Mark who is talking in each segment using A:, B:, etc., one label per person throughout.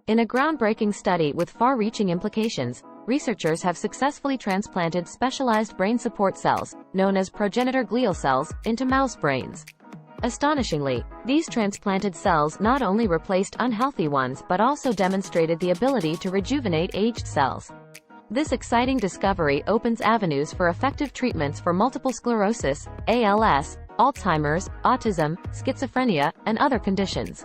A: In a groundbreaking study with far-reaching implications, researchers have successfully transplanted specialized brain support cells, known as progenitor glial cells, into mouse brains. Astonishingly, these transplanted cells not only replaced unhealthy ones but also demonstrated the ability to rejuvenate aged cells. This exciting discovery opens avenues for effective treatments for multiple sclerosis, ALS, Alzheimer's, autism, schizophrenia, and other conditions.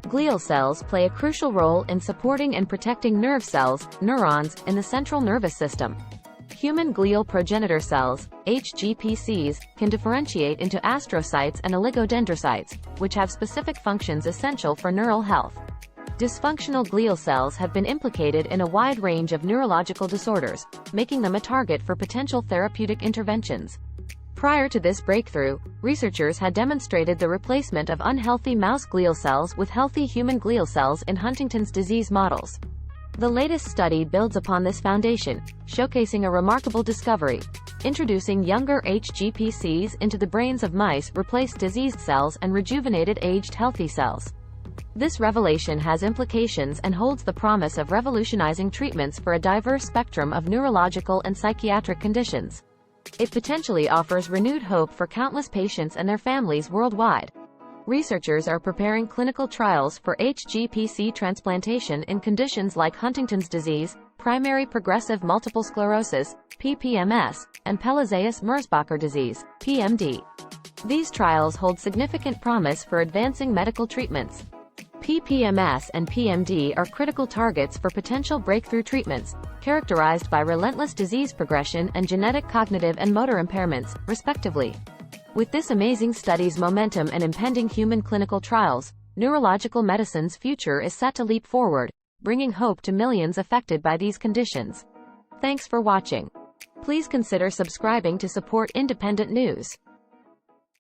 A: Glial cells play a crucial role in supporting and protecting nerve cells, neurons, in the central nervous system. Human glial progenitor cells, hGPCs, can differentiate into astrocytes and oligodendrocytes, which have specific functions essential for neural health. Dysfunctional glial cells have been implicated in a wide range of neurological disorders, making them a target for potential therapeutic interventions. Prior to this breakthrough, researchers had demonstrated the replacement of unhealthy mouse glial cells with healthy human glial cells in Huntington's disease models. The latest study builds upon this foundation, showcasing a remarkable discovery. Introducing younger hGPCs into the brains of mice replaced diseased cells and rejuvenated aged healthy cells. This revelation has implications and holds the promise of revolutionizing treatments for a diverse spectrum of neurological and psychiatric conditions. It potentially offers renewed hope for countless patients and their families worldwide. Researchers are preparing clinical trials for hGPC transplantation in conditions like Huntington's disease, primary progressive multiple sclerosis, PPMS, and Pelizaeus-Merzbacher disease, PMD. These trials hold significant promise for advancing medical treatments. PPMS and PMD are critical targets for potential breakthrough treatments, characterized by relentless disease progression and genetic cognitive and motor impairments, respectively. With this amazing study's momentum and impending human clinical trials, neurological medicine's future is set to leap forward, bringing hope to millions affected by these conditions. Thanks for watching. Please consider subscribing to support independent news.